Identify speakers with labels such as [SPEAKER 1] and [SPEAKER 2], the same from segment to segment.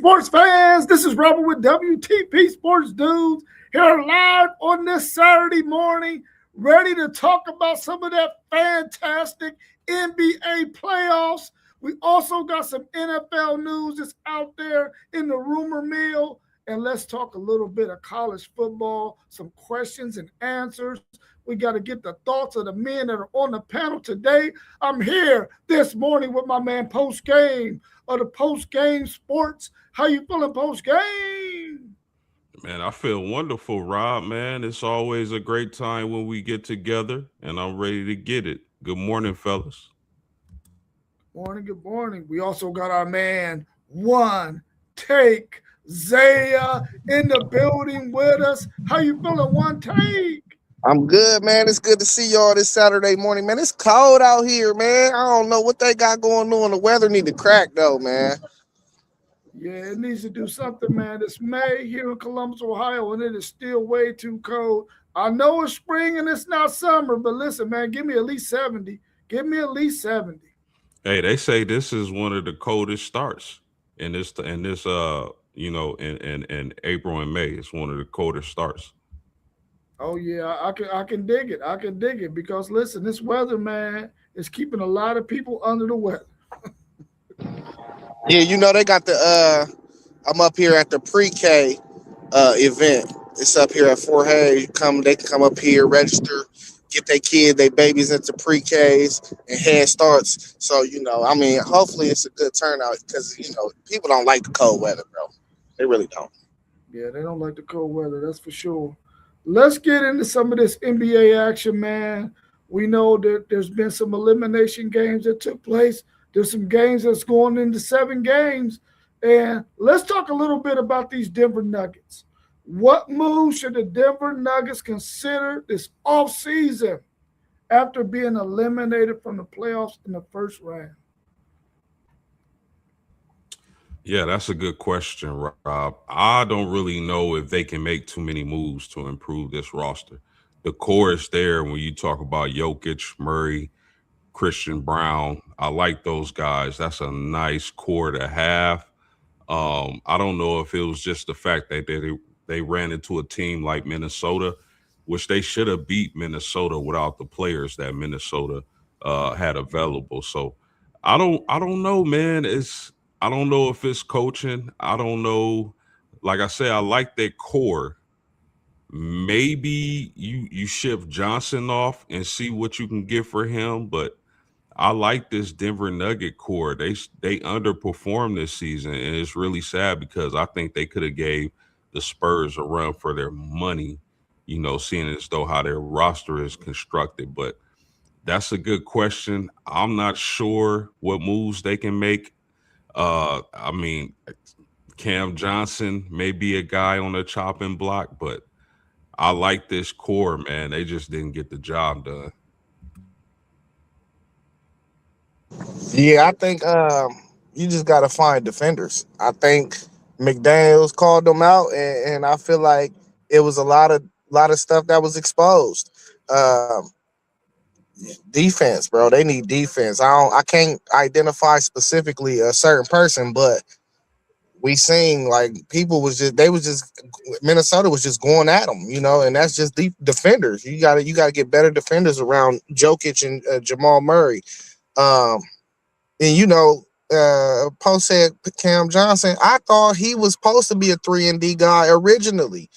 [SPEAKER 1] sports fans, this is Robert with WTP Sports Dudes here live on this Saturday morning, ready to talk about some of that fantastic NBA playoffs. We also got some NFL news that's out there in the rumor mill, and let's talk a little bit of college football, some questions and answers. We got to get the thoughts of the men that are on the panel today. I'm here this morning with my man Post Game of the Post Game Sports. How you feeling, Post Game?
[SPEAKER 2] Man, I feel wonderful, Rob, man. It's always a great time when we get together, and I'm ready to get it. Good morning, fellas.
[SPEAKER 1] Morning, good morning. We also got our man, One Take Zaya, in the building with us. How you feeling, One Take?
[SPEAKER 3] I'm good, man. It's good to see y'all this Saturday morning, man. It's cold out here, man. I don't know what they got going on. The weather need to crack, though, man.
[SPEAKER 1] Yeah, it needs to do something, man. It's May here in Columbus, Ohio, and it is still way too cold. I know it's spring and it's not summer, but listen, man, give me at least 70. Give me at least 70.
[SPEAKER 2] Hey, they say this is one of the coldest starts in April and May. It's one of the coldest starts.
[SPEAKER 1] Oh yeah, I can dig it. I can dig it because listen, this weather, man, is keeping a lot of people under the weather.
[SPEAKER 3] Yeah, they got I'm up here at the pre-K event. It's up here at Fort Hayes. They can come up here, register, get their babies into pre-Ks and head starts. So, hopefully it's a good turnout because, people don't like the cold weather, bro. They really don't.
[SPEAKER 1] Yeah, they don't like the cold weather, that's for sure. Let's get into some of this NBA action, man. We know that there's been some elimination games that took place. There's some games that's going into 7 games. And let's talk a little bit about these Denver Nuggets. What moves should the Denver Nuggets consider this offseason after being eliminated from the playoffs in the first round?
[SPEAKER 2] Yeah, that's a good question, Rob. I don't really know if they can make too many moves to improve this roster. The core is there when you talk about Jokic, Murray, Christian Brown. I like those guys. That's a nice core to have. I don't know if it was just the fact that they ran into a team like Minnesota, which they should have beat Minnesota without the players that Minnesota had available. So I don't know, man. I don't know if it's coaching. I don't know. Like I said, I like their core. Maybe you ship Johnson off and see what you can get for him, but I like this Denver Nugget core. They underperformed this season, and it's really sad because I think they could have gave the Spurs a run for their money. Seeing as though how their roster is constructed. But that's a good question. I'm not sure what moves they can make. I mean, Cam Johnson may be a guy on the chopping block, but I like this core, man. They just didn't get the job done.
[SPEAKER 3] Yeah, I think you just got to find defenders. I think McDaniels called them out, and I feel like it was a lot of stuff that was exposed. Um, Defense, bro. They need defense. I can't identify specifically a certain person, but we seen like Minnesota was just going at them, and that's just deep defenders. You gotta get better defenders around Jokic and Jamal Murray. Um, and Post said Cam Johnson. I thought he was supposed to be a 3-and-D guy originally,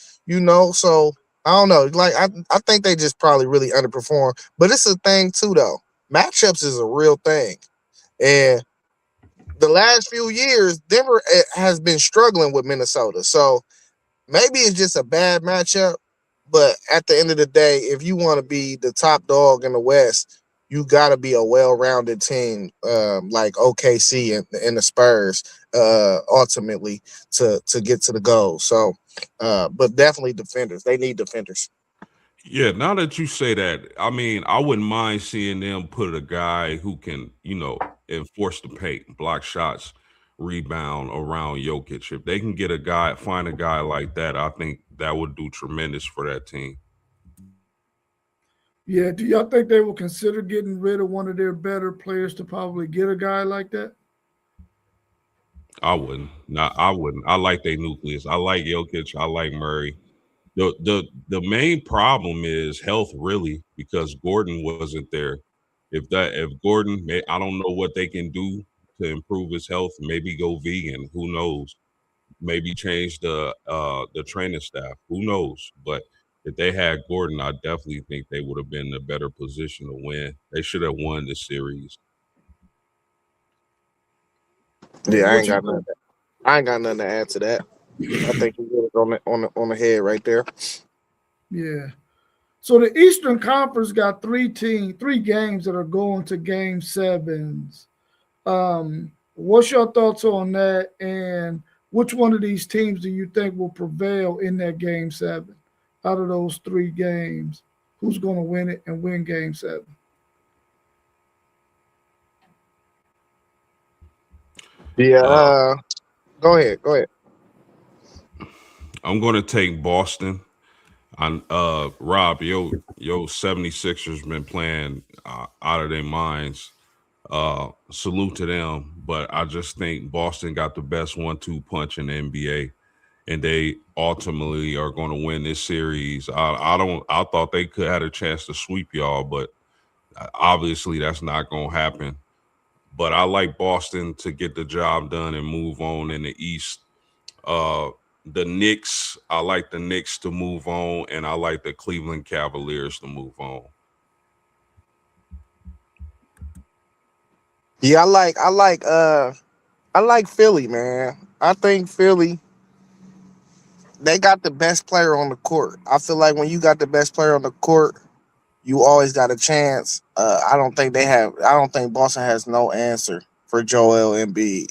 [SPEAKER 3] so I don't know. Like I think they just probably really underperform. But it's a thing too though. Matchups is a real thing. And the last few years, Denver has been struggling with Minnesota. So maybe it's just a bad matchup. But at the end of the day, if you want to be the top dog in the West, you got to be a well-rounded team like OKC and the Spurs ultimately to get to the goal. So, but definitely defenders. They need defenders.
[SPEAKER 2] Yeah, now that you say that, I mean, I wouldn't mind seeing them put a guy who can, enforce the paint, block shots, rebound around Jokic. If they can find a guy like that, I think that would do tremendous for that team.
[SPEAKER 1] Yeah, do y'all think they will consider getting rid of one of their better players to probably get a guy like that?
[SPEAKER 2] I wouldn't. Not. I wouldn't. I like their nucleus. I like Jokic. I like Murray. The main problem is health, really, because Gordon wasn't there. If Gordon, I don't know what they can do to improve his health. Maybe go vegan. Who knows? Maybe change the training staff. Who knows? But if they had Gordon, I definitely think they would have been in a better position to win. They should have won the series.
[SPEAKER 3] Yeah,
[SPEAKER 1] What you think?
[SPEAKER 3] I ain't got nothing to add to that. I think you hit it on the head right there.
[SPEAKER 1] Yeah. So the Eastern Conference got three games that are going to game sevens. What's your thoughts on that? And which one of these teams do you think will prevail in that game seven? Out of those three games, who's going to win it and win game seven?
[SPEAKER 3] Yeah,
[SPEAKER 2] Uh,
[SPEAKER 3] go ahead.
[SPEAKER 2] I'm going to take Boston. Rob, yo 76ers been playing out of their minds. Salute to them, but I just think Boston got the best 1-2 punch in the NBA, and they ultimately are going to win this series. I thought they could have a chance to sweep y'all, but obviously that's not going to happen. But I like Boston to get the job done and move on in the East. Uh, the Knicks, I like the Knicks to move on, and I like the Cleveland Cavaliers to move on.
[SPEAKER 3] Yeah, I like Philly, man. I think Philly, they got the best player on the court. I feel like when you got the best player on the court, you always got a chance. I don't think Boston has no answer for Joel Embiid.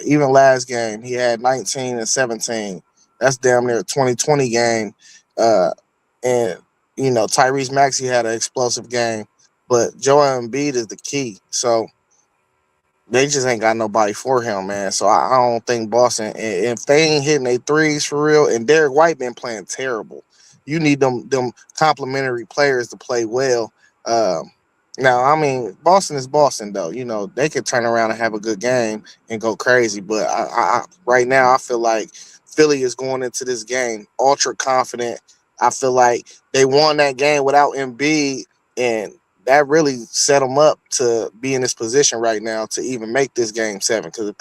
[SPEAKER 3] Even last game, he had 19 and 17. That's damn near a 2020 game. Uh, and Tyrese Maxey had an explosive game, but Joel Embiid is the key. So they just ain't got nobody for him, man. So I don't think Boston. If they ain't hitting their threes for real, and Derek White been playing terrible, you need them complementary players to play well. Now, I mean, Boston is Boston, though. They could turn around and have a good game and go crazy. But right now, I feel like Philly is going into this game ultra confident. I feel like they won that game without Embiid, and that really set them up to be in this position right now to even make this game seven. Because if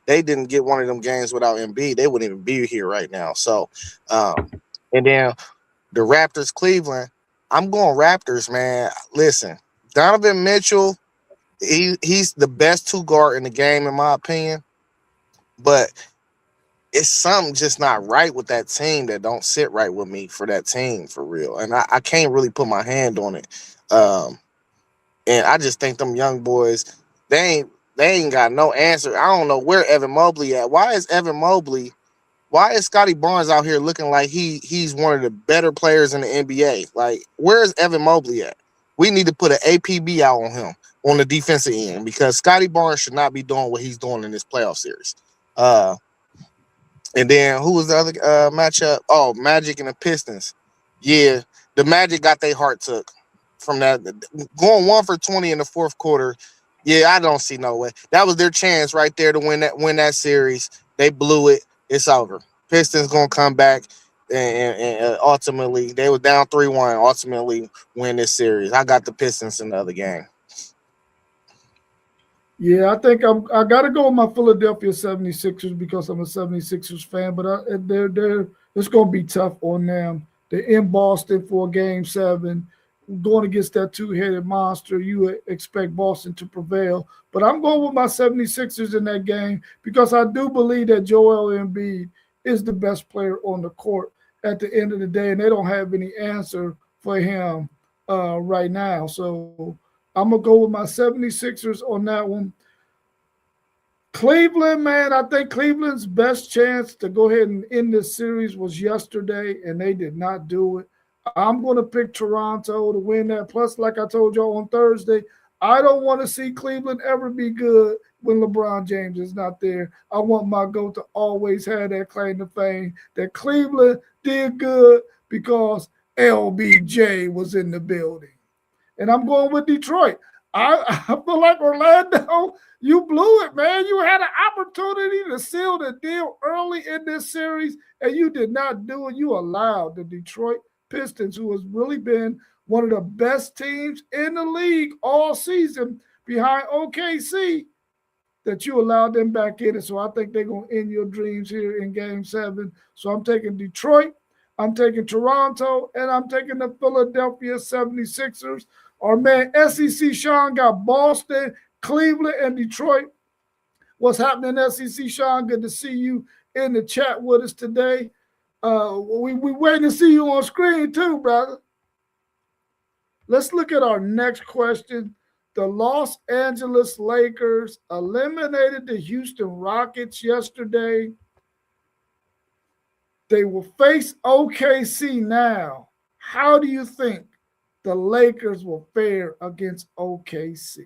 [SPEAKER 3] they didn't get one of them games without Embiid, they wouldn't even be here right now. So, and then the Raptors, Cleveland. I'm going Raptors, man. Listen, Donovan Mitchell, he's the best two guard in the game, in my opinion. But it's something just not right with that team that don't sit right with me for that team for real. And I can't really put my hand on it. And I just think them young boys, they ain't got no answer. I don't know where Evan Mobley at. Why is Scotty Barnes out here looking like he's one of the better players in the NBA? Like, where's Evan Mobley at? We need to put an APB out on him on the defensive end because Scotty Barnes should not be doing what he's doing in this playoff series. And then who was the other matchup? Oh, Magic and the Pistons. Yeah, the Magic got their heart took from that. Going 1 for 20 in the fourth quarter. Yeah, I don't see no way. That was their chance right there to win that series. They blew it. It's over. Pistons gonna come back and ultimately they were down 3-1. Ultimately win this series. I got the Pistons in the other game.
[SPEAKER 1] Yeah, I think I got to go with my Philadelphia 76ers because I'm a 76ers fan, but it's going to be tough on them. They're in Boston for game seven, going against that two-headed monster. You expect Boston to prevail, but I'm going with my 76ers in that game because I do believe that Joel Embiid is the best player on the court at the end of the day, and they don't have any answer for him right now. So I'm going to go with my 76ers on that one. Cleveland, man, I think Cleveland's best chance to go ahead and end this series was yesterday, and they did not do it. I'm going to pick Toronto to win that. Plus, like I told y'all on Thursday, I don't want to see Cleveland ever be good when LeBron James is not there. I want my GOAT to always have that claim to fame that Cleveland did good because LBJ was in the building. And I'm going with Detroit. I feel like Orlando, you blew it, man. You had an opportunity to seal the deal early in this series, and you did not do it. You allowed the Detroit Pistons, who has really been one of the best teams in the league all season behind OKC, that you allowed them back in it. So I think they're going to end your dreams here in game 7. So I'm taking Detroit, I'm taking Toronto, and I'm taking the Philadelphia 76ers. Our man SEC Sean got Boston, Cleveland, and Detroit. What's happening, SEC Sean? Good to see you in the chat with us today. We waiting to see you on screen too, brother. Let's look at our next question. The Los Angeles Lakers eliminated the Houston Rockets yesterday. They will face OKC now. How do you think the Lakers will fare against OKC?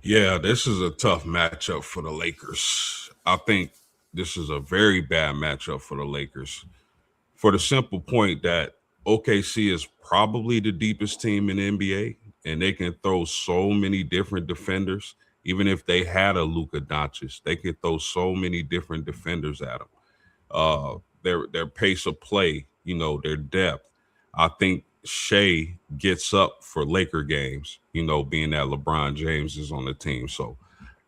[SPEAKER 2] Yeah, this is a tough matchup for the Lakers. I think this is a very bad matchup for the Lakers for the simple point that OKC is probably the deepest team in the NBA, and they can throw so many different defenders. Even if they had a Luka Doncic, they could throw so many different defenders at them. Their pace of play, their depth. I think Shea gets up for Laker games, being that LeBron James is on the team. So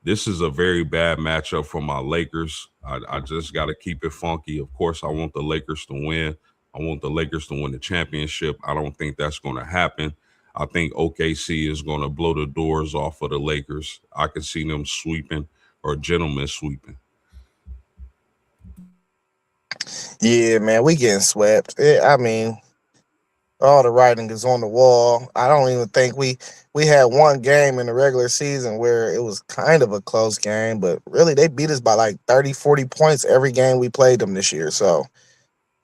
[SPEAKER 2] this is a very bad matchup for my Lakers. I just got to keep it funky. Of course, I want the Lakers to win. I want the Lakers to win the championship. I don't think that's going to happen. I think OKC is going to blow the doors off of the Lakers. I can see them sweeping or gentlemen sweeping.
[SPEAKER 3] Yeah, man, we getting swept. I mean, all the writing is on the wall. I don't even think we had one game in the regular season where it was kind of a close game, but really they beat us by like 30, 40 points every game we played them this year. So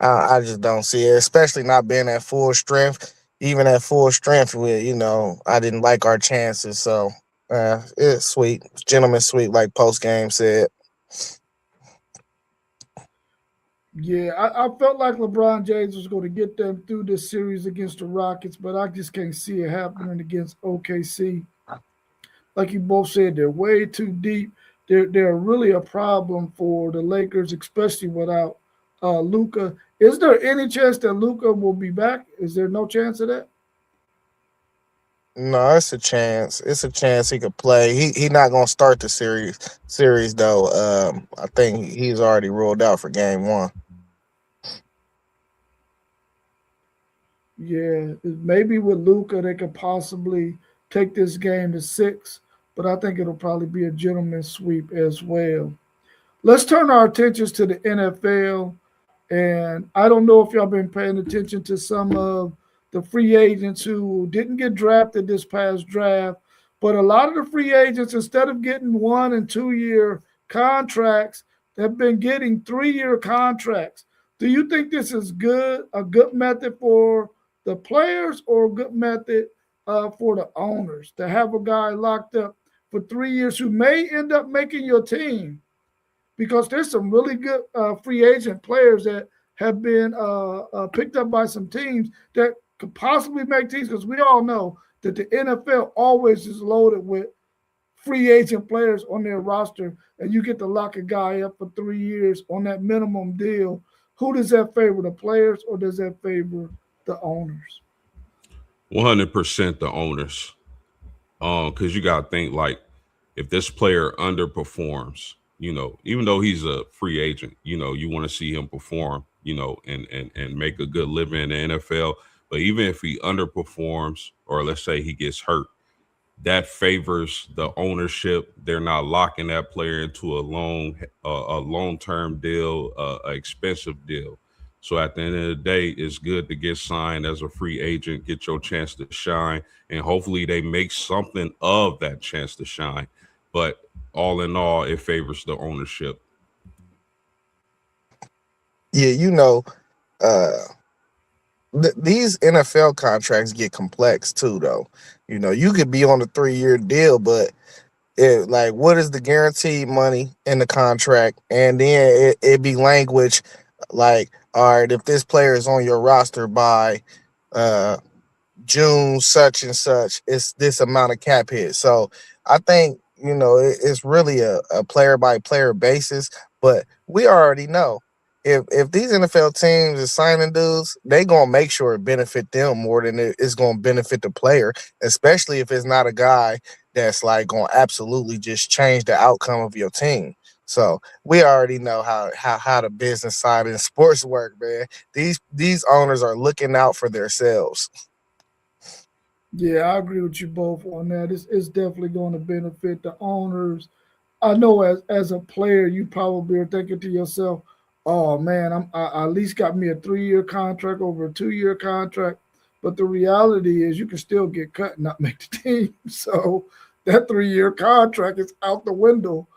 [SPEAKER 3] I just don't see it, especially not being at full strength. Even at full strength, I didn't like our chances. So it's sweet. Gentlemen sweet, like post game said.
[SPEAKER 1] Yeah, I felt like LeBron James was going to get them through this series against the Rockets, but I just can't see it happening against OKC. Like you both said, they're way too deep. They're really a problem for the Lakers, especially without Luka. Is there any chance that Luka will be back? Is there no chance of that?
[SPEAKER 3] No, it's a chance. It's a chance he could play. He not gonna start the series though. I think he's already ruled out for game 1.
[SPEAKER 1] Yeah, maybe with Luka they could possibly take this game to 6, but I think it'll probably be a gentleman's sweep as well. Let's turn our attentions to the NFL. And I don't know if y'all been paying attention to some of the free agents who didn't get drafted this past draft, but a lot of the free agents, instead of getting 1 and 2 year contracts, have been getting 3-year contracts. Do you think this is a good method for the players, or a good method for the owners to have a guy locked up for 3 years who may end up making your team? Because there's some really good free agent players that have been picked up by some teams that could possibly make teams, because we all know that the NFL always is loaded with free agent players on their roster, and you get to lock a guy up for 3 years on that minimum deal. Who does that favor, the players, or does that favor the owners?
[SPEAKER 2] 100% the owners. Because you got to think, like, if this player underperforms, even though he's a free agent, you want to see him perform, and make a good living in the NFL. But even if he underperforms, or let's say he gets hurt, that favors the ownership. They're not locking that player into a long-term deal, an expensive deal. So at the end of the day, it's good to get signed as a free agent, get your chance to shine, and hopefully they make something of that chance to shine. But all in all, it favors the ownership.
[SPEAKER 3] Yeah, these NFL contracts get complex too, though. You could be on a 3-year deal, but what is the guaranteed money in the contract? And then it be language like, all right, if this player is on your roster by June such and such, it's this amount of cap hit. So I think it's really a player by player basis. But we already know if these NFL teams is signing dudes, they gonna make sure it benefit them more than it's gonna benefit the player, especially if it's not a guy that's like gonna absolutely just change the outcome of your team. So we already know how the business side in sports work, man. These owners are looking out for themselves.
[SPEAKER 1] Yeah, I agree with you both on that. It's definitely going to benefit the owners. I know as a player, you probably are thinking to yourself, "Oh man, I at least got me a 3 year contract over a 2 year contract." But the reality is, you can still get cut and not make the team. So that 3 year contract is out the window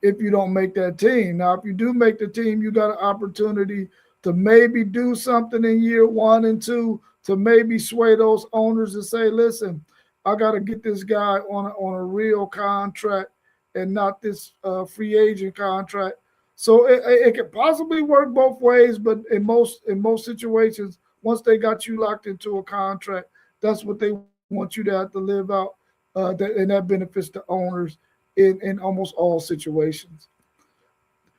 [SPEAKER 1] if you don't make that team. Now, if you do make the team, you got an opportunity to maybe do something in year 1 and 2 to maybe sway those owners and say, "Listen, I got to get this guy on a real contract and not this free agent contract." So it could possibly work both ways, but in most situations, once they got you locked into a contract, that's what they want you to have to live out, and that benefits the owners in almost all situations.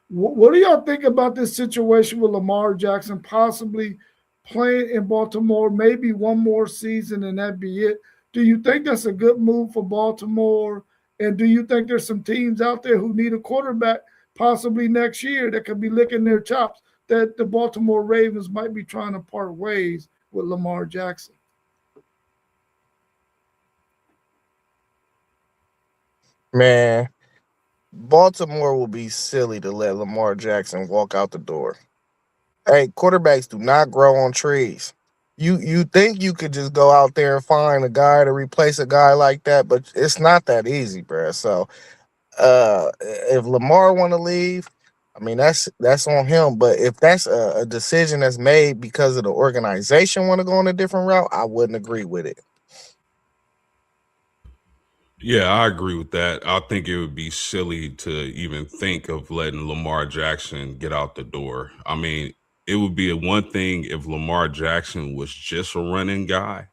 [SPEAKER 1] What do y'all think about this situation with Lamar Jackson possibly playing in Baltimore, maybe one more season and that be it? Do you think that's a good move for Baltimore? And do you think there's some teams out there who need a quarterback possibly next year that could be licking their chops that the Baltimore Ravens might be trying to part ways with Lamar Jackson?
[SPEAKER 3] Man, Baltimore will be silly to let Lamar Jackson walk out the door. Hey, quarterbacks do not grow on trees. You think you could just go out there and find a guy to replace a guy like that, but it's not that easy, bro. So if Lamar want to leave, I mean that's on him. But if that's a decision that's made because of the organization want to go on a different route, I wouldn't agree with it.
[SPEAKER 2] Yeah, I agree with that. I think it would be silly to even think of letting Lamar Jackson get out the door. I mean, it would be a one thing if Lamar Jackson was just a running guy,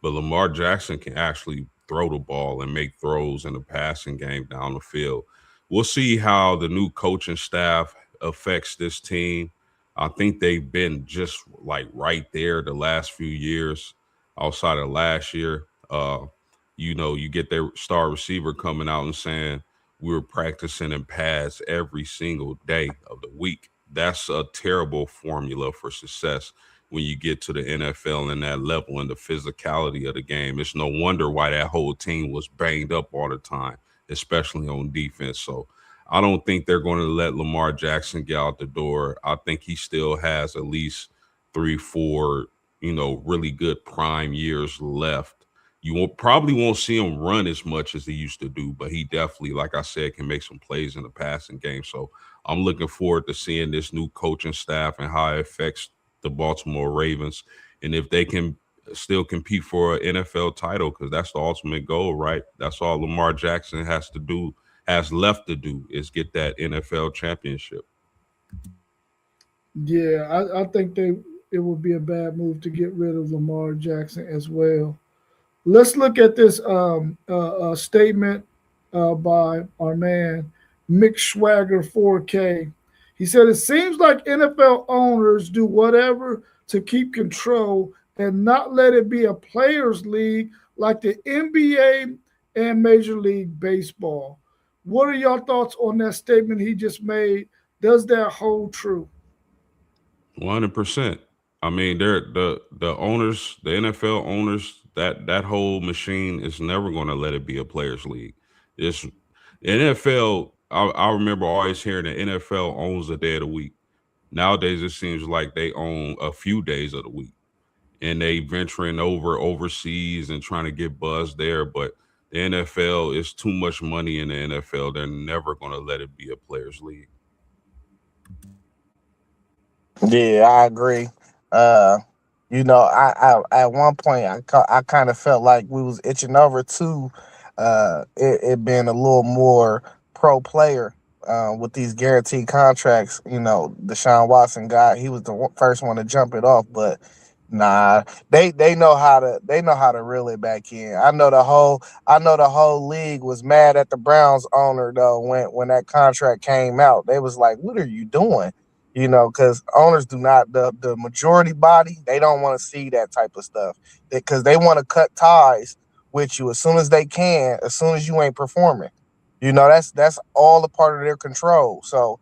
[SPEAKER 2] but Lamar Jackson can actually throw the ball and make throws in the passing game down the field. We'll see how the new coaching staff affects this team. I think they've been just like right there the last few years, outside of last year. You get their star receiver coming out and saying we were practicing in pads every single day of the week. That's a terrible formula for success when you get to the NFL and that level and the physicality of the game. It's no wonder why that whole team was banged up all the time, especially on defense. So I don't think they're going to let Lamar Jackson get out the door. I think he still has at least 3, 4, really good prime years left. Probably won't see him run as much as he used to do, but he definitely, like I said, can make some plays in the passing game. So I'm looking forward to seeing this new coaching staff and how it affects the Baltimore Ravens, and if they can still compete for an NFL title, because that's the ultimate goal, right? That's all Lamar Jackson has left to do is get that NFL championship.
[SPEAKER 1] Yeah, I think it would be a bad move to get rid of Lamar Jackson as well. Let's look at this statement by our man Mick Swagger 4K. He said it seems like NFL owners do whatever to keep control and not let it be a players' league like the NBA and Major League Baseball. What are your thoughts on that statement he just made? Does that hold true?
[SPEAKER 2] 100%. I mean, they're the owners, the NFL owners. That whole machine is never going to let it be a players' league. It's NFL. I remember always hearing the NFL owns a day of the week. Nowadays, it seems like they own a few days of the week, and they venturing over overseas and trying to get buzz there. But the NFL is too much money in the NFL. They're never going to let it be a players' league.
[SPEAKER 3] Yeah, I agree. Uh, I at one point I kind of felt like we was itching over to it being a little more pro player with these guaranteed contracts. Deshaun Watson guy, he was the first one to jump it off, but Nah, they know how to reel it back in. I know the whole league was mad at the Browns owner though when that contract came out. They was like, "What are you doing?" You know, because owners do not the majority body they don't want to see that type of stuff because they want to cut ties with you as soon as they can, as soon as you ain't performing. You know, that's all a part of their control. So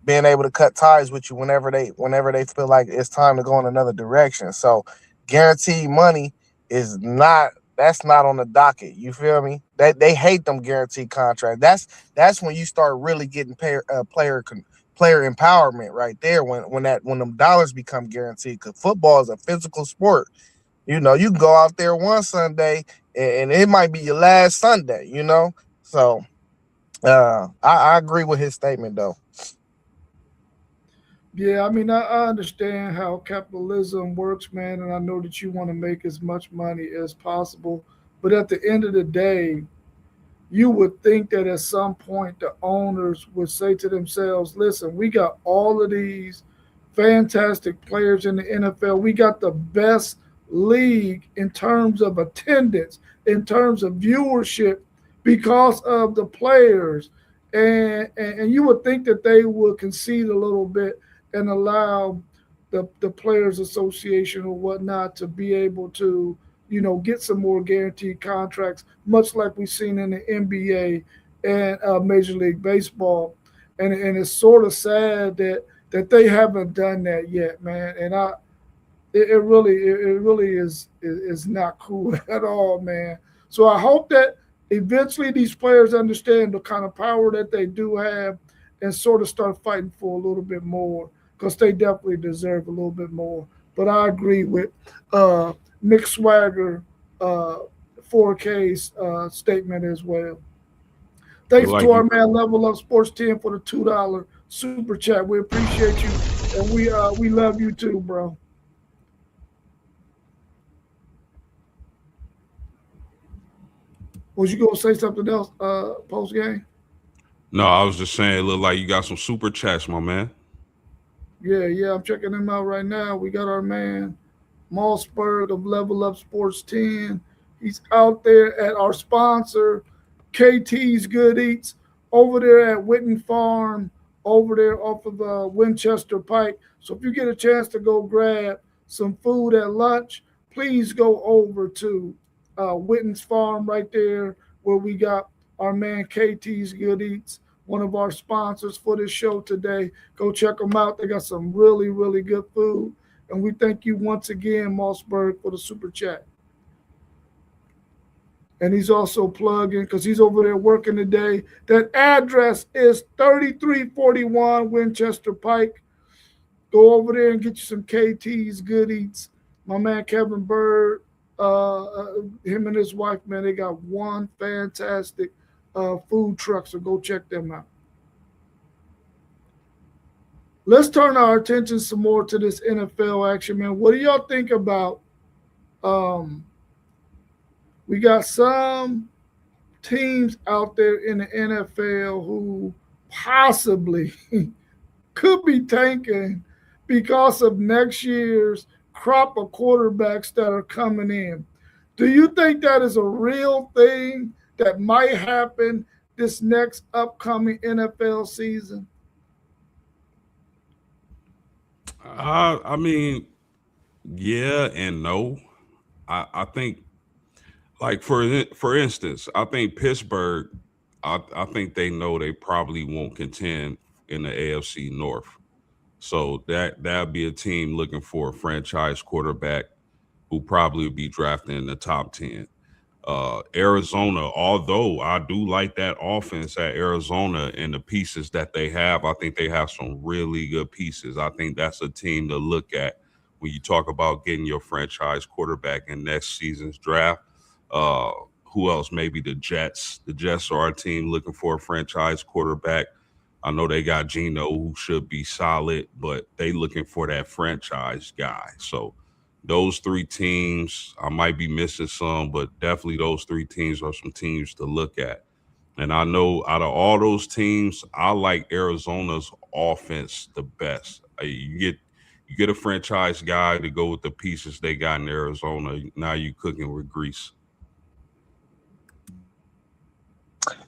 [SPEAKER 3] being able to cut ties with you whenever they feel like it's time to go in another direction. So guaranteed money is not that's not on the docket. You feel me? They hate them guaranteed contracts. That's when you start really getting player empowerment right there when them dollars become guaranteed. Because football is a physical sport. You know, you can go out there one Sunday and it might be your last Sunday. You know, so I agree with his statement though.
[SPEAKER 1] Yeah, I mean, I understand how capitalism works, man, and I know that you want to make as much money as possible. But at the end of the day, you would think that at some point the owners would say to themselves, listen, we got all of these fantastic players in the NFL. We got the best league in terms of attendance, in terms of viewership, because of the players. And you would think that they would concede a little bit and allow the Players Association or whatnot to be able to, get some more guaranteed contracts, much like we've seen in the NBA and Major League Baseball. And it's sort of sad that they haven't done that yet, man. And it really is not cool at all, man. So I hope that eventually these players understand the kind of power that they do have and sort of start fighting for a little bit more because they definitely deserve a little bit more. But I agree with uh, Mick Swagger, uh, 4K's statement as well.
[SPEAKER 2] But
[SPEAKER 1] Thanks to
[SPEAKER 2] like
[SPEAKER 1] our
[SPEAKER 2] you,
[SPEAKER 1] man Level Up Sports 10 for the $2 super chat. We appreciate you, and we love you too, bro. Was you gonna say something else, post game?
[SPEAKER 2] no, I was just saying, it look like you got some super chats, my man.
[SPEAKER 1] Yeah, I'm checking him out right now. We got our man Mossberg of Level Up Sports 10. He's out there at our sponsor, KT's Good Eats, over there at Witten Farm, over there off of Winchester Pike. So if you get a chance to go grab some food at lunch, please go over to Witten's Farm right there where we got our man KT's Good Eats, one of our sponsors for this show today. Go check them out. They got some really, really good food. And we thank you once again, Mossberg, for the super chat. And he's also plugging because he's over there working today. That address is 3341 Winchester Pike. Go over there and get you some KT's Good Eats. My man Kevin Bird, him and his wife, man, they got one fantastic food truck. So go check them out. Let's turn our attention some more to this NFL action, man. What do y'all think about? Um, we got some teams out there in the NFL who possibly could be tanking because of next year's crop of quarterbacks that are coming in. Do you think that is a real thing that might happen this next upcoming NFL season?
[SPEAKER 2] I mean, yeah and no. I think, like for instance, I think Pittsburgh. I think they know they probably won't contend in the AFC North. So that'd be a team looking for a franchise quarterback who probably would be drafted in the top 10. Arizona, although I do like that offense at Arizona and the pieces that they have, I think they have some really good pieces. I think that's a team to look at when you talk about getting your franchise quarterback in next season's draft. Uh, who else? Maybe the Jets. The Jets are a team looking for a franchise quarterback. I know they got Geno, who should be solid, but they looking for that franchise guy. So those three teams, I might be missing some, but definitely those three teams are some teams to look at. And I know out of all those teams, I like Arizona's offense the best. You get a franchise guy to go with the pieces they got in Arizona. Now you cooking with grease.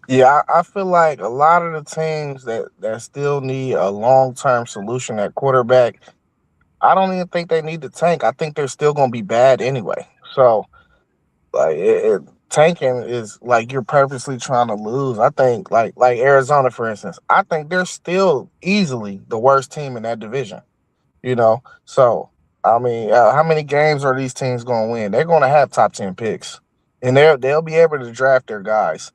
[SPEAKER 3] Yeah, I feel like a lot of the teams that still need a long term solution at quarterback, I don't even think they need to tank. I think they're still going to be bad anyway. So like tanking is like you're purposely trying to lose. I think like Arizona for instance, I think they're still easily the worst team in that division. You know, so I mean, how many games are these teams going to win? They're going to have top 10 picks, and they'll be able to draft their guys.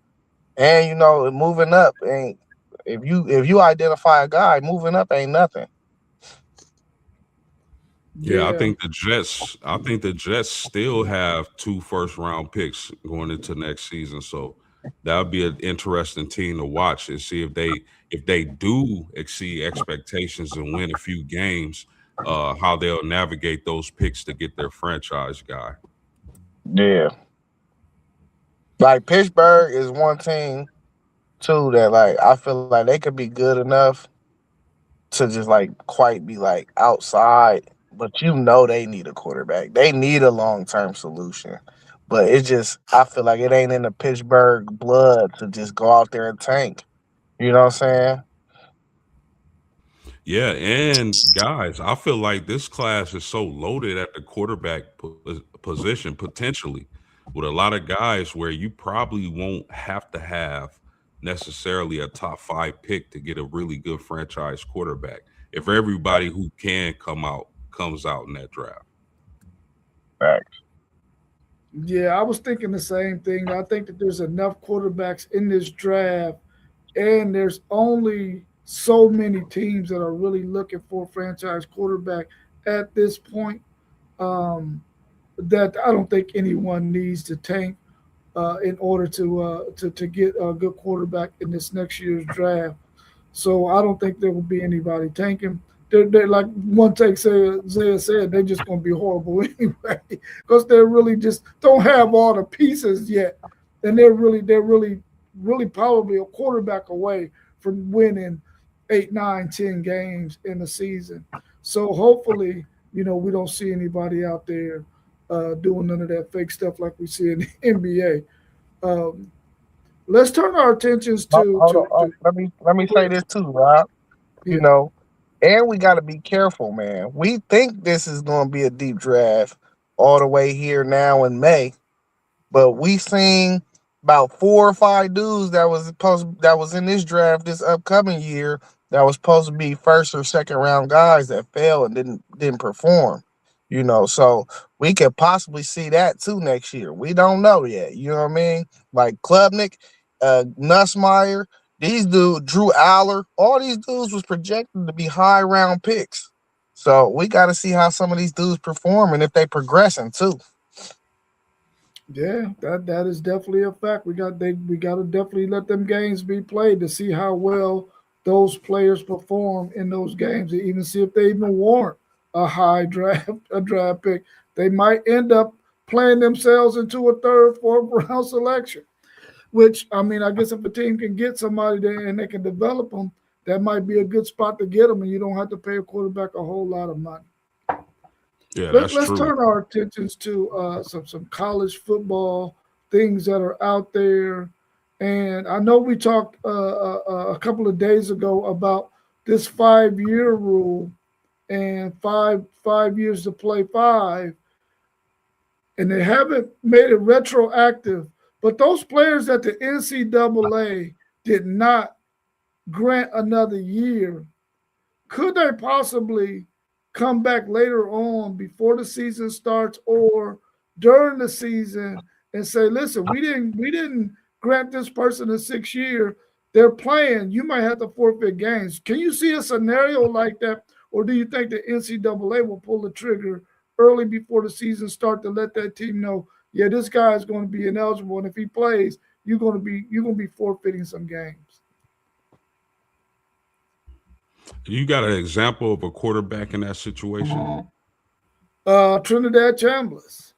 [SPEAKER 3] And moving up ain't if you identify a guy, moving up ain't nothing.
[SPEAKER 2] Yeah,
[SPEAKER 1] Yeah,
[SPEAKER 2] I think the Jets still have 2 first-round picks going into next season. So that would be an interesting team to watch and see if they do exceed expectations and win a few games, how they'll navigate those picks to get their franchise guy.
[SPEAKER 3] Yeah, like Pittsburgh is one team too that like I feel like they could be good enough to just like quite be like outside, but they need a quarterback. They need a long term solution. But it just I feel like it ain't in the Pittsburgh blood to just go out there and tank. You know what I'm saying?
[SPEAKER 2] Yeah, and guys, I feel like this class is so loaded at the quarterback position potentially with a lot of guys where you probably won't have to have necessarily a top 5 pick to get a really good franchise quarterback if everybody who can come out comes out in that draft.
[SPEAKER 3] Facts.
[SPEAKER 1] yeah. I was thinking the same thing. I think that there's enough quarterbacks in this draft, and there's only so many teams that are really looking for a franchise quarterback at this point. Um, that I don't think anyone needs to tank in order to get a good quarterback in this next year's draft. So I don't think there will be anybody tanking. They're like one take Zaya said, they're just going to be horrible anyway because they really just don't have all the pieces yet, and really probably a quarterback away from winning 8, 9, 10 games in the season. So hopefully, we don't see anybody out there doing none of that fake stuff like we see in the NBA. Let's turn our attentions to
[SPEAKER 3] Hold on. Let me say this too, Rob. You
[SPEAKER 1] yeah.
[SPEAKER 3] know, and we got to be careful, man. We think this is going to be a deep draft all the way here now in May, but we seen about 4 or 5 dudes that was in this draft this upcoming year that was supposed to be first or second round guys that fell and didn't perform. So we could possibly see that too next year. We don't know yet. You know what I mean? Like Klubnik, Nussmeyer, these dudes, Drew Aller, all these dudes was projected to be high round picks. So we got to see how some of these dudes perform and if they progressing too.
[SPEAKER 1] Yeah, that is definitely a fact. We got to definitely let them games be played to see how well those players perform in those games, and even see if they even warrant a high draft pick. They might end up playing themselves into a third, fourth round selection. Which I mean, I guess if a team can get somebody there and they can develop them, that might be a good spot to get them, and you don't have to pay a quarterback a whole lot of money.
[SPEAKER 2] Yeah,
[SPEAKER 1] Let,
[SPEAKER 2] that's
[SPEAKER 1] let's
[SPEAKER 2] true.
[SPEAKER 1] turn our attentions to some college football things that are out there. And I know we talked a couple of days ago about this 5 year rule and five years to play five, and they haven't made it retroactive. But those players that the NCAA did not grant another year, could they possibly come back later on before the season starts or during the season and say, listen, we didn't grant this person a 6 year. They're playing. You might have to forfeit games. Can you see a scenario like that? Or do you think the NCAA will pull the trigger early before the season start to let that team know, yeah, this guy is going to be ineligible, and if he plays, you're going to be forfeiting some games.
[SPEAKER 2] You got an example of a quarterback in that situation?
[SPEAKER 1] Trinidad Chambliss.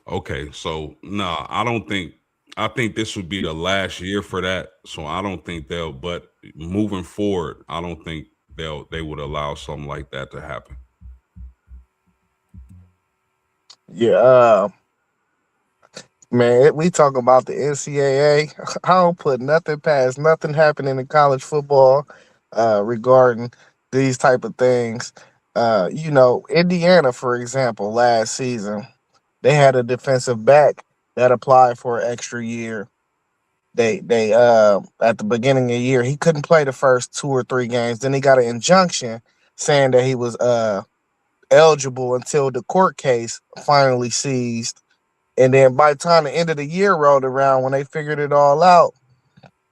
[SPEAKER 2] Okay, so no, I don't think. I think this would be the last year for that. So I don't think they'll. But moving forward, I don't think they would allow something like that to happen.
[SPEAKER 3] Yeah, man, we talk about the NCAA. I don't put nothing past nothing happening in college football regarding these type of things. Indiana, for example, last season they had a defensive back that applied for an extra year. They at the beginning of the year he couldn't play the first 2 or 3 games. Then he got an injunction saying that he was eligible until the court case finally ceased. And then by the time the end of the year rolled around, when they figured it all out,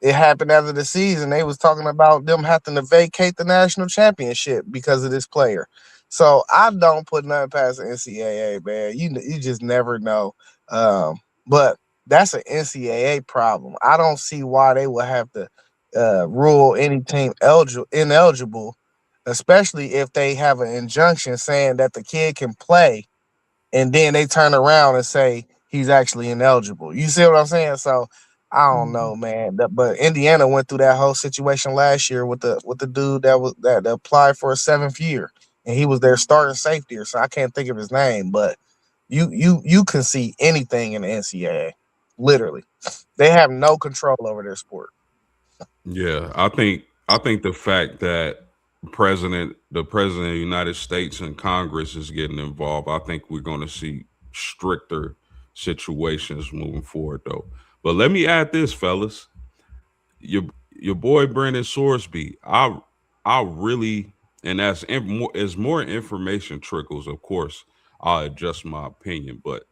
[SPEAKER 3] it happened after the season. They was talking about them having to vacate the national championship because of this player. So I don't put nothing past the NCAA, man. You just never know. But that's an NCAA problem. I don't see why they would have to rule any team ineligible, especially if they have an injunction saying that the kid can play and then they turn around and say he's actually ineligible. You see what I'm saying? So I don't
[SPEAKER 1] Mhm.
[SPEAKER 3] know, man. But Indiana went through that whole situation last year with the dude that applied for a 7th year, and he was their starting safety, or so I can't think of his name. But you can see anything in the NCAA, literally. They have no control over their sport.
[SPEAKER 2] Yeah, I think the fact that the president of the United States and Congress is getting involved, I think we're going to see stricter situations moving forward, though. But let me add this, fellas. Your your boy Brandon Sorsby, I really, and as more information trickles, of course, I'll adjust my opinion. But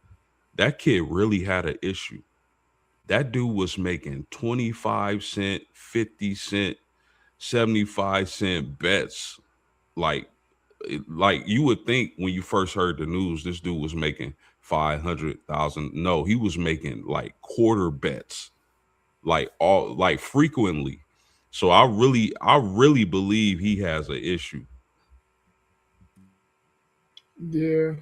[SPEAKER 2] that kid really had an issue. That dude was making 25 cent, 50 cent, 75 cent bets. Like, like you would think when you first heard the news, this dude was making 500,000. No, he was making like quarter bets, like frequently. So I really believe he has an issue.
[SPEAKER 1] Yeah,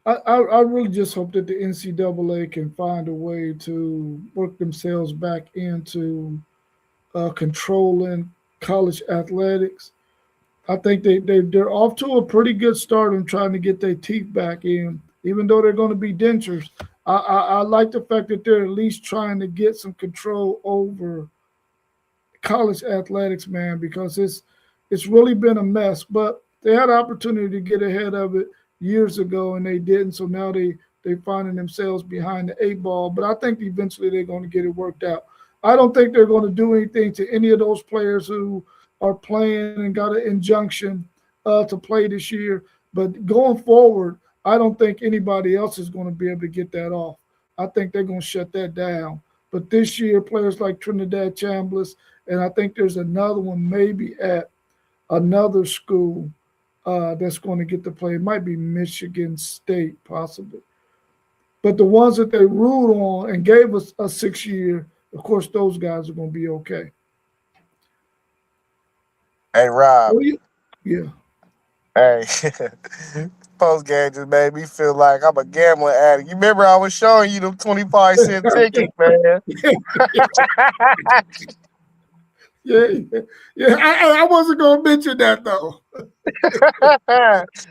[SPEAKER 1] I really just hope that the NCAA can find a way to work themselves back into controlling college athletics. I think they're off to a pretty good start in trying to get their teeth back in, even though they're going to be dentures. I like the fact that they're at least trying to get some control over college athletics, man, because it's really been a mess. But they had an opportunity to get ahead of it years ago, and they didn't. So now they finding themselves behind the 8 ball. But I think eventually they're going to get it worked out. I don't think they're going to do anything to any of those players who are playing and got an injunction to play this year. But going forward, I don't think anybody else is going to be able to get that off. I think they're going to shut that down. But this year, players like Trinidad Chambliss, and I think there's another one maybe at another school that's going to get to play. It might be Michigan State, possibly. But the ones that they ruled on and gave us a 6 year, of course, those guys are going to be okay.
[SPEAKER 3] Hey Rob,
[SPEAKER 1] Well, yeah.
[SPEAKER 3] hey, post game just made me feel like I'm a gambling addict. You remember I was showing you them 25 cent tickets, man.
[SPEAKER 1] Yeah, yeah. I wasn't going to mention that, though.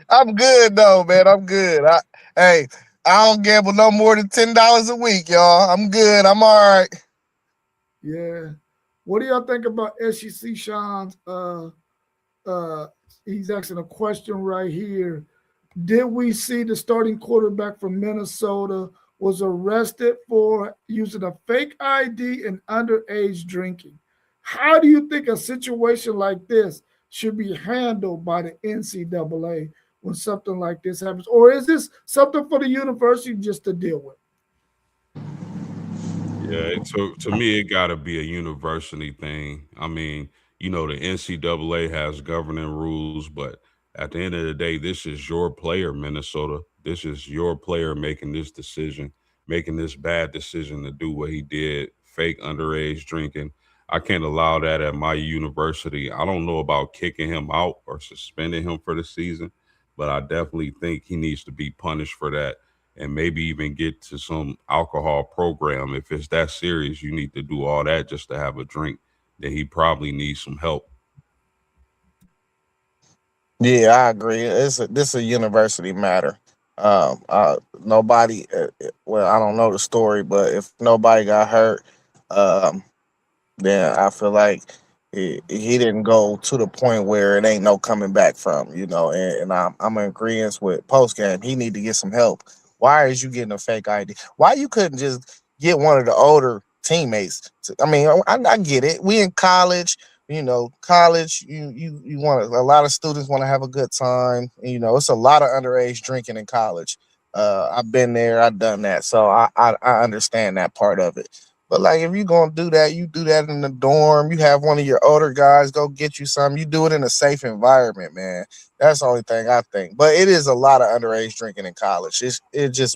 [SPEAKER 3] I'm good though, man. I'm good. Hey, I don't gamble no more than $10 a week, y'all. I'm good. I'm all right.
[SPEAKER 1] Yeah. What do y'all think about SEC Sean's uh, he's asking a question right here. Did we see the starting quarterback from Minnesota was arrested for using a fake ID and underage drinking? How do you think a situation like this should be handled by the NCAA when something like this happens? Or is this something for the university just to deal with?
[SPEAKER 2] Yeah, to me, it got to be a university thing. I mean, the NCAA has governing rules, but at the end of the day, this is your player, Minnesota. This is your player making this decision, making this bad decision to do what he did, fake underage drinking. I can't allow that at my university. I don't know about kicking him out or suspending him for the season, but I definitely think he needs to be punished for that and maybe even get to some alcohol program. If it's that serious, you need to do all that just to have a drink. Then he probably needs some help.
[SPEAKER 3] Yeah, I agree. This a university matter. Nobody. Well, I don't know the story, but if nobody got hurt, um, then I feel like he didn't go to the point where it ain't no coming back from. And I'm in agreement with post game. He need to get some help. Why is you getting a fake ID? Why you couldn't just get one of the older teammates? I mean, I get it. We in college. College. You want a lot of students want to have a good time. It's a lot of underage drinking in college. I've been there. I've done that, so I understand that part of it. But like if you gonna do that, you do that in the dorm. You have one of your older guys go get you some. You do it in a safe environment, man. That's the only thing I think. But it is a lot of underage drinking in college. It is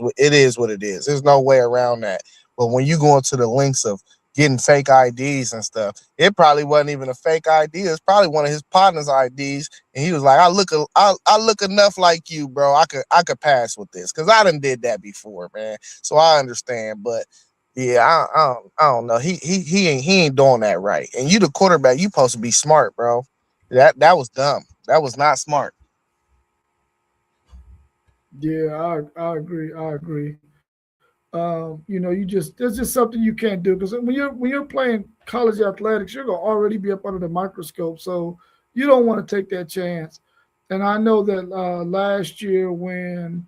[SPEAKER 3] what it is. There's no way around that. But when you go into the links of getting fake IDs and stuff, it probably wasn't even a fake ID. It's probably one of his partner's IDs, and he was like, I look enough like you, bro. I could pass with this because I done did that before, man. So I understand, but yeah, I don't know. He ain't doing that right. And you the quarterback, you supposed to be smart, bro. That was dumb. That was not smart.
[SPEAKER 1] Yeah, I agree. I agree. You just there's just something you can't do because when you're playing college athletics, you're gonna already be up under the microscope, so you don't want to take that chance. And I know that last year when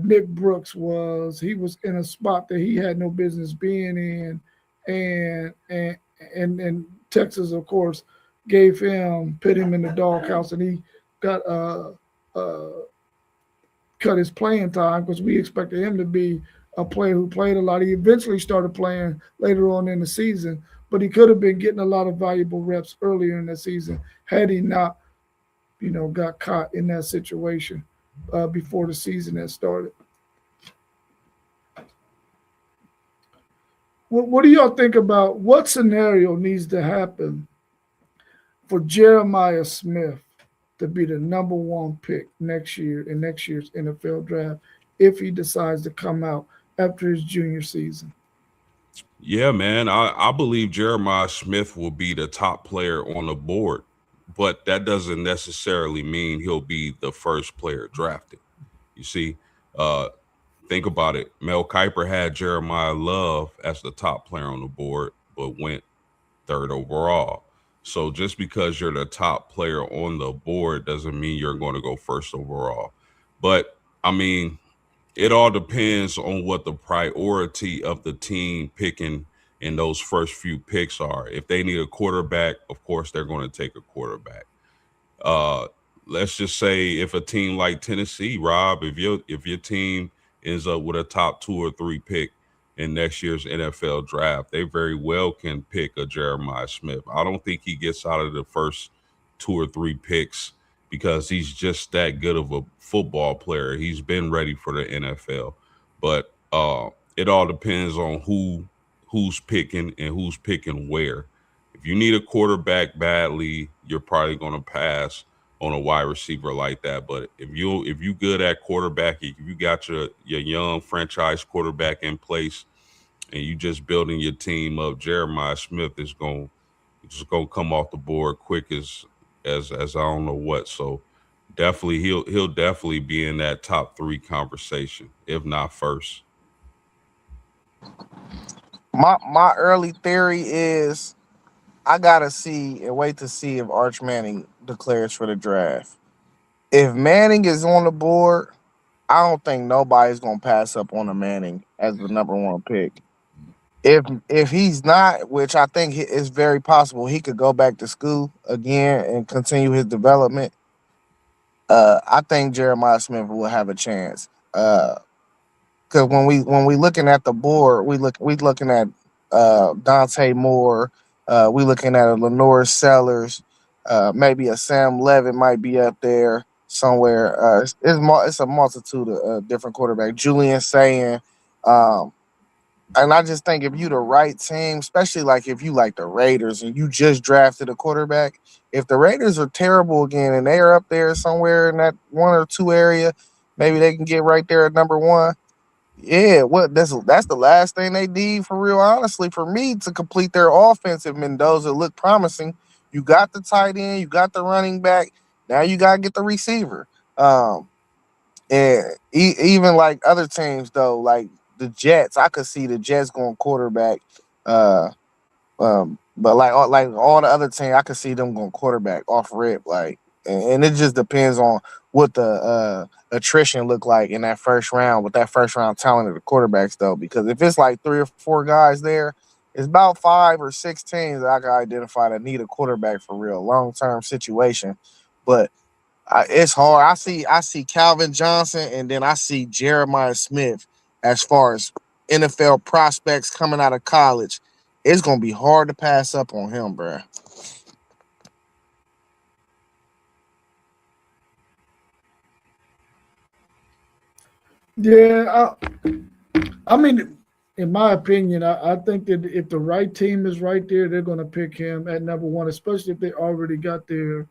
[SPEAKER 1] Nick Brooks he was in a spot that he had no business being in, and Texas, of course, put him in the doghouse, and he got uh, cut his playing time because we expected him to be a player who played a lot. He eventually started playing later on in the season, but he could have been getting a lot of valuable reps earlier in the season had he not, got caught in that situation before the season had started. What do y'all think about what scenario needs to happen for Jeremiah Smith to be the number one pick next year in next year's NFL draft if he decides to come out after his junior season?
[SPEAKER 2] Yeah, man. I believe Jeremiah Smith will be the top player on the board, but that doesn't necessarily mean he'll be the first player drafted. You see, uh, think about it. Mel Kiper had Jeremiah Love as the top player on the board, but went third overall. So just because you're the top player on the board doesn't mean you're going to go first overall. But I mean, it all depends on what the priority of the team picking in those first few picks are. If they need a quarterback, of course they're going to take a quarterback. Uh, let's just say if a team like Tennessee, Rob, if your team ends up with a top 2 or 3 pick in next year's NFL draft, they very well can pick a Jeremiah Smith. I don't think he gets out of the first 2 or 3 picks because he's just that good of a football player. He's been ready for the NFL, but it all depends on who's picking and who's picking where. If you need a quarterback badly, you're probably going to pass on a wide receiver like that. But if you good at quarterback, if you got your young franchise quarterback in place, and you just building your team up, Jeremiah Smith is going just gonna come off the board quick as I don't know what. So definitely he'll definitely be in that top 3 conversation, if not first.
[SPEAKER 3] My early theory is I gotta see and wait to see if Arch Manning declares for the draft. If Manning is on the board, I don't think nobody's gonna pass up on a Manning as the number one pick. If he's not, which I think is very possible, he could go back to school again and continue his development. I think Jeremiah Smith will have a chance. Because when we looking at the board, we looking at Dante Moore, we looking at a Lenore Sellers, maybe a Sam Levitt might be up there somewhere. It's a multitude of different quarterbacks. Julian saying, um, and I just think if you the right team, especially like if you like the Raiders and you just drafted a quarterback, if the Raiders are terrible again and they are up there somewhere in that 1 or 2 area, maybe they can get right there at number one. Yeah, what that's the last thing they need for real. Honestly, for me to complete their offense, if Mendoza looked promising, you got the tight end, you got the running back. Now you gotta get the receiver. Um, and even like other teams though, like the Jets, I could see the Jets going quarterback. Uh, but like all the other teams, I could see them going quarterback off rip. Like, and it just depends on what the attrition look like in that first round with that first round talent of the quarterbacks though. Because if it's like three or four guys there, it's about 5 or 6 teams that I can identify that need a quarterback for real long term situation. But it's hard. I see Calvin Johnson and then I see Jeremiah Smith as far as NFL prospects coming out of college. It's gonna be hard to pass up on him, bro.
[SPEAKER 1] Yeah, I mean, in my opinion, I think that if the right team is right there, they're going to pick him at number one, especially if they already got their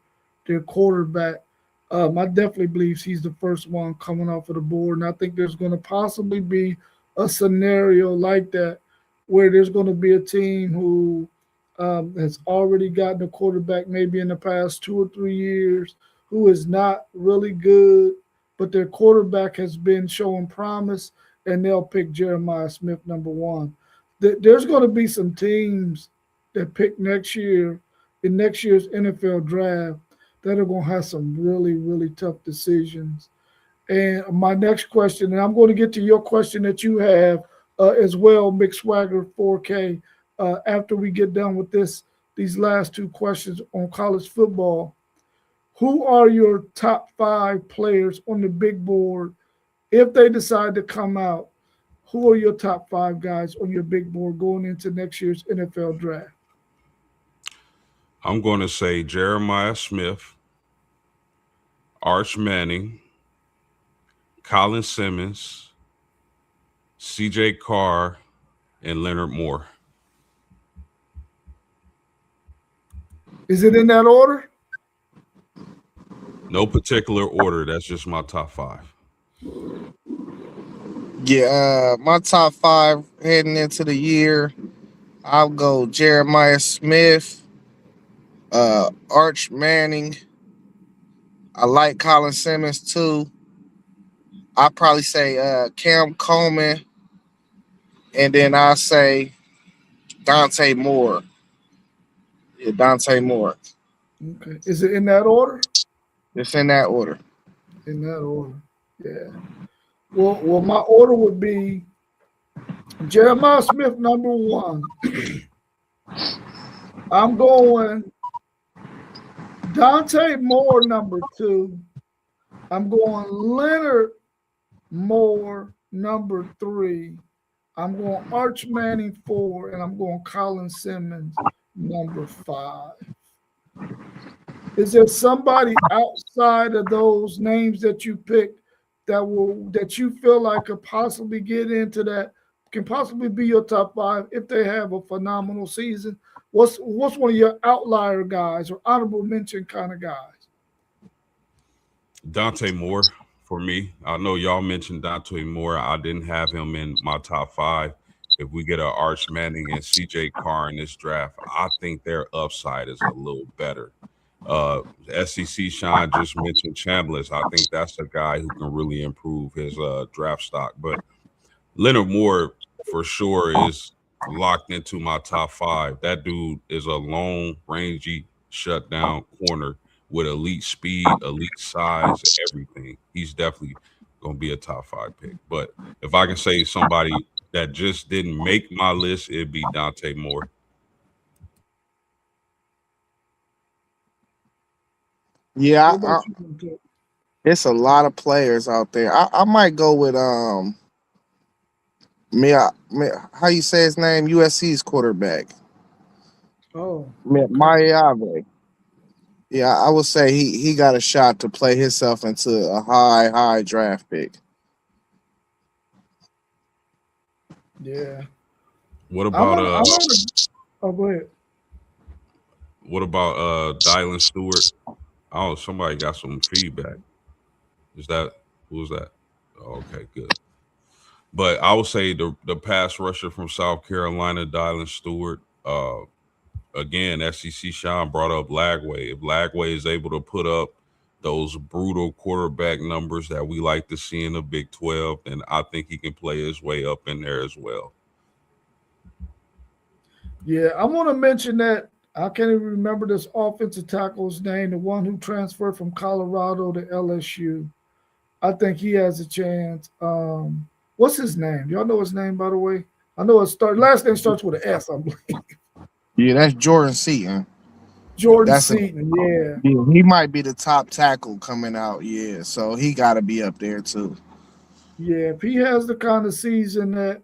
[SPEAKER 1] quarterback. I definitely believe he's the first one coming off of the board, and I think there's going to possibly be a scenario like that where there's going to be a team who has already gotten a quarterback maybe in the past 2 or 3 years who is not really good, but their quarterback has been showing promise, and they'll pick Jeremiah Smith number one. There's going to be some teams that pick next year in next year's NFL draft that are going to have some really, really tough decisions. And my next question, and I'm going to get to your question that you have as well, Mick Swagger 4K, after we get done with these last two questions on college football. Who are your top 5 players on the big board if they decide to come out? Who are your top 5 guys on your big board going into next year's NFL draft?
[SPEAKER 2] I'm going to say Jeremiah Smith, Arch Manning, Colin Simmons, C.J. Carr, and Leonard Moore.
[SPEAKER 1] Is it in that order?
[SPEAKER 2] No particular order. That's just my top 5.
[SPEAKER 3] Yeah, my top 5 heading into the year, I'll go Jeremiah Smith, Arch Manning. I like Colin Simmons too. I probably say Cam Coleman, and then I say Dante Moore. Yeah, Dante Moore.
[SPEAKER 1] Okay. Is it in that order?
[SPEAKER 3] It's in that order.
[SPEAKER 1] In that order. Yeah. Well, my order would be Jeremiah Smith number one. I'm going Dante Moore number 2. I'm going Leonard Moore number 3. I'm going Arch Manning 4, and I'm going Colin Simmons number 5. Is there somebody outside of those names that you picked that you feel like could possibly get into that, can possibly be your top 5 if they have a phenomenal season? What's one of your outlier guys or honorable mention kind of guys?
[SPEAKER 2] Dante Moore for me. I know y'all mentioned Dante Moore. I didn't have him in my top 5. If we get an Arch Manning and C.J. Carr in this draft, I think their upside is a little better. SEC Sean just mentioned Chambliss. I think that's a guy who can really improve his draft stock. But Leonard Moore for sure is locked into my top 5. That dude is a long, rangy, shutdown corner with elite speed, elite size, everything. He's definitely going to be a top 5 pick. But if I can say somebody that just didn't make my list, it'd be Dante Moore.
[SPEAKER 3] Yeah, it's a lot of players out there. I might go with how you say his name? USC's quarterback.
[SPEAKER 1] Oh,
[SPEAKER 3] Mayave. Yeah, I would say he got a shot to play himself into a high draft pick.
[SPEAKER 1] yeah.
[SPEAKER 2] What about
[SPEAKER 1] go ahead.
[SPEAKER 2] What about Dylan Stewart? Oh, somebody got some feedback. Is that who was that? Oh, okay, good. But I would say the pass rusher from South Carolina, Dylan Stewart. Again, SEC Sean brought up Lagway. If Lagway is able to put up those brutal quarterback numbers that we like to see in the Big 12, and I think he can play his way up in there as well.
[SPEAKER 1] Yeah, I want to mention that I can't even remember this offensive tackle's name, the one who transferred from Colorado to LSU. I think he has a chance. What's his name? Y'all know his name, by the way? I know his last name starts with an S, I believe.
[SPEAKER 3] Yeah, that's Jordan Seaton.
[SPEAKER 1] Jordan
[SPEAKER 3] That's a
[SPEAKER 1] Seaton, yeah.
[SPEAKER 3] Yeah, he might be the top tackle coming out. Yeah, so he got to be up there too.
[SPEAKER 1] Yeah, if he has the kind of season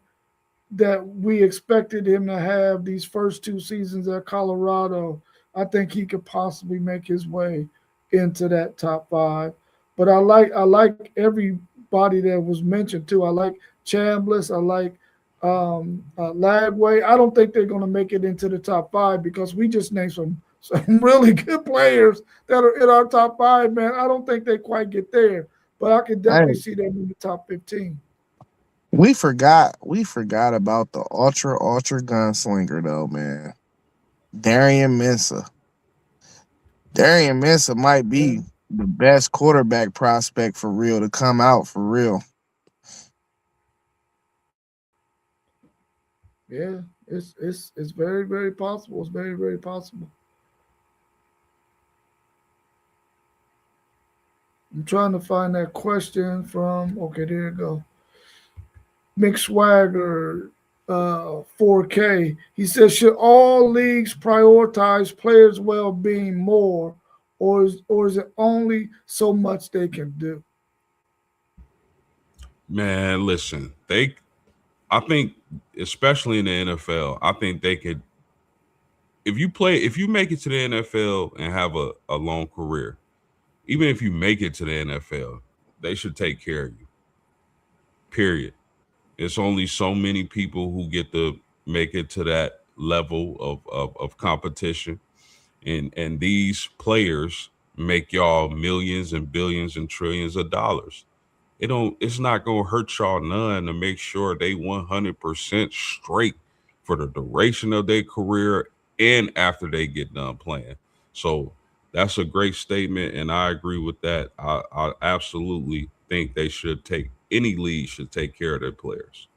[SPEAKER 1] that we expected him to have these first two seasons at Colorado, I think he could possibly make his way into that top five. But I like everybody that was mentioned too. I like Chambliss. I like Lagway. I don't think they're going to make it into the top five because we just named some really good players that are in our top five. Man, I don't think they quite get there, but I can definitely
[SPEAKER 3] Hey,
[SPEAKER 1] see them in the top 15.
[SPEAKER 3] we forgot about the ultra gunslinger though, man. Darian Mensah. Darian Mensah might
[SPEAKER 1] Yeah.
[SPEAKER 3] be the best quarterback prospect for real to come out for real.
[SPEAKER 1] Yeah, it's very very possible. It's very very possible. I'm trying to find that question from. Okay, there you go. Mick Swagger, 4K. He says, should all leagues prioritize players' well-being more, or is it only so much they can do?
[SPEAKER 2] Man, listen, I think, especially in the NFL, I think they could, if you make it to the NFL and have a long career, even if you make it to the NFL, they should take care of you. Period. It's only so many people who get to make it to that level of competition. And these players make y'all millions and billions and trillions of dollars. It's not gonna hurt y'all none to make sure they 100% straight for the duration of their career and after they get done playing. So that's a great statement, and I agree with that. I absolutely think they should take any league should take care of their players.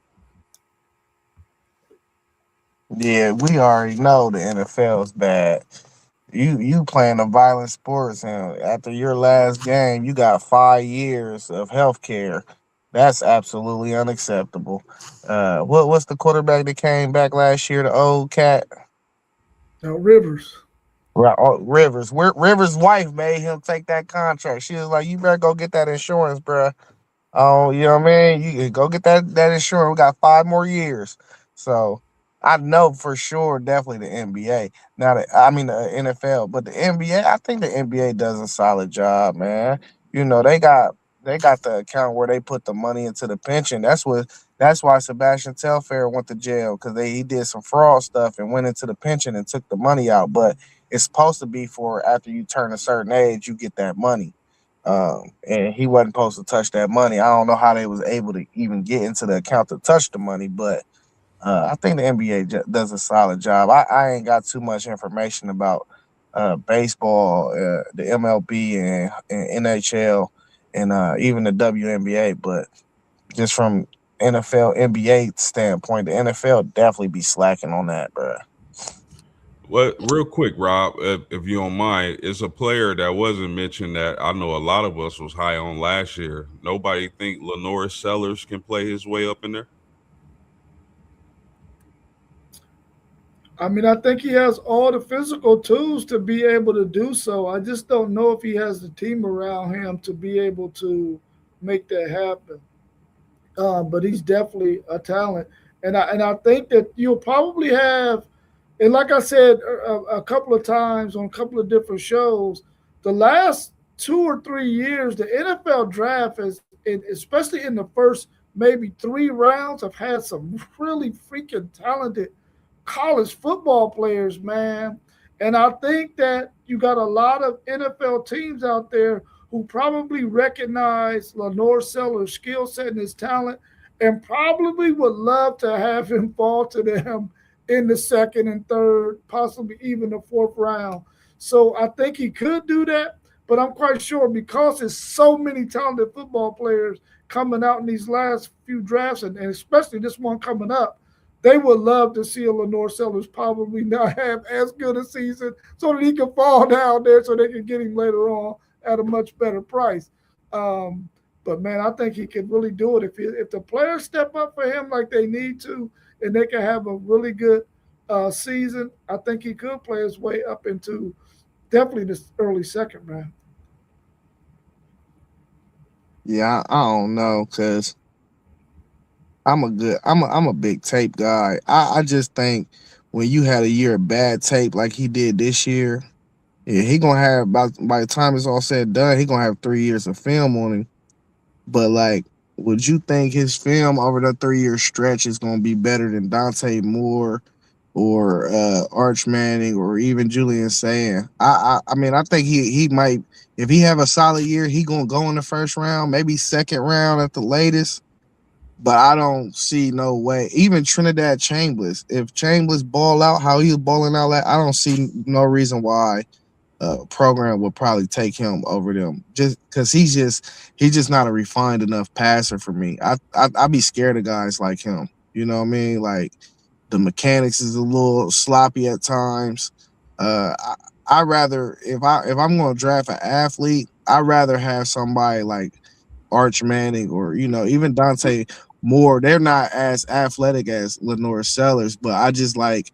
[SPEAKER 3] Yeah, we already know the NFL is bad. You playing a violent sports, and after your last game, you got 5 years of health care. That's absolutely unacceptable. What's the quarterback that came back last year? The old cat,
[SPEAKER 1] Now, Rivers.
[SPEAKER 3] right? Rivers. Rivers' wife made him take that contract. She was like, "You better go get that insurance, bruh. Oh, you know what I mean? You go get that insurance. We got 5 more years." So I know for sure, definitely the NBA. Now that I mean the NFL, but the NBA, I think the NBA does a solid job, man. You know they got the account where they put the money into the pension. That's why Sebastian Telfair went to jail because he did some fraud stuff and went into the pension and took the money out. But it's supposed to be for after you turn a certain age, you get that money, and he wasn't supposed to touch that money. I don't know how they was able to even get into the account to touch the money, but I think the NBA does a solid job. I ain't got too much information about baseball, the MLB and NHL, and even the WNBA, but just from NFL NBA standpoint, the NFL definitely be slacking on that, bro.
[SPEAKER 2] Well, real quick, Rob, if you don't mind, it's a player that wasn't mentioned that I know a lot of us was high on last year. Nobody think Lenore Sellers can play his way up in there.
[SPEAKER 1] I mean, I think he has all the physical tools to be able to do so. I just don't know if he has the team around him to be able to make that happen. But he's definitely a talent, and I think that you'll probably have, and like I said a couple of times on a couple of different shows, the last 2 or 3 years, the NFL draft has, especially in the first maybe 3 rounds, have had some really freaking talented college football players, man. And I think that you got a lot of NFL teams out there who probably recognize Lenore Seller's skill set and his talent and probably would love to have him fall to them in the second and third, possibly even the fourth round. So I think he could do that. But I'm quite sure because there's so many talented football players coming out in these last few drafts, and especially this one coming up, they would love to see a Lenore Sellers probably not have as good a season so that he can fall down there so they can get him later on at a much better price. Um, but man, I think he could really do it if the players step up for him like they need to, and they can have a really good season. I think he could play his way up into definitely this early second round.
[SPEAKER 3] Yeah, I don't know because I'm a big tape guy. I just think when you had a year of bad tape like he did this year, yeah, he gonna have by the time it's all said and done, he gonna have 3 years of film on him. But like, would you think his film over the 3 year stretch is gonna be better than Dante Moore or Arch Manning or even Julian Sand? I mean I think he might, if he have a solid year, he gonna go in the first round, maybe second round at the latest. But I don't see no way. Even Trinidad Chambers, if Chambers ball out how he was balling out, I don't see no reason why program would probably take him over them. Just because he's just not a refined enough passer for me. I'd be scared of guys like him. You know what I mean? Like the mechanics is a little sloppy at times. I rather if I'm going to draft an athlete, I'd rather have somebody like Arch Manning or even Dante Moore. They're not as athletic as Lenore Sellers, but I just like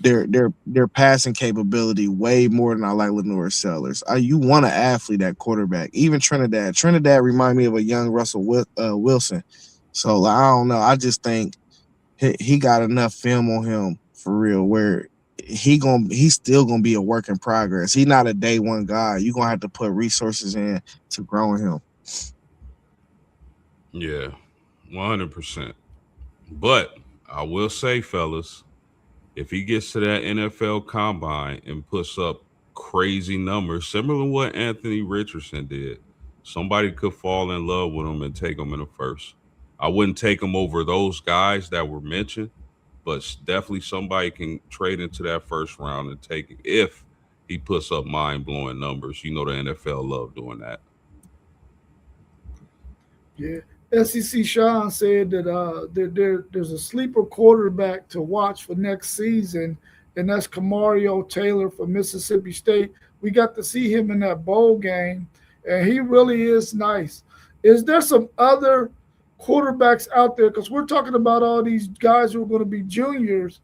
[SPEAKER 3] their passing capability way more than I like Lenore Sellers. You want an athlete at quarterback. Even Trinidad remind me of a young Russell Wilson. So like, I don't know. I just think he got enough film on him for real where he's still gonna be a work in progress. He's not a day one guy. You're gonna have to put resources in to growing him.
[SPEAKER 2] Yeah, 100%. But I will say, fellas, if he gets to that NFL combine and puts up crazy numbers, similar to what Anthony Richardson did, somebody could fall in love with him and take him in the first. I wouldn't take him over those guys that were mentioned, but definitely somebody can trade into that first round and take it if he puts up mind blowing numbers. You know, the NFL love doing that.
[SPEAKER 1] Yeah. SEC Sean said that there's a sleeper quarterback to watch for next season, and that's Kamario Taylor from Mississippi State. We got to see him in that bowl game, and he really is nice. Is there some other quarterbacks out there? Because we're talking about all these guys who are going to be juniors.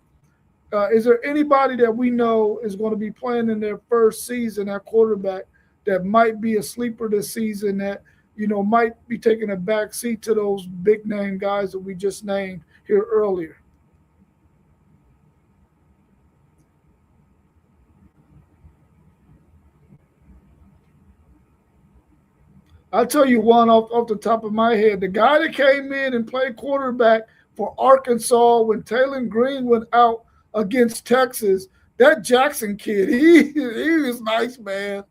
[SPEAKER 1] Is there anybody that we know is going to be playing in their first season at quarterback that might be a sleeper this season that might be taking a back seat to those big name guys that we just named here earlier? I'll tell you one off the top of my head. The guy that came in and played quarterback for Arkansas when Taylor Green went out against Texas, that Jackson kid, he was nice, man.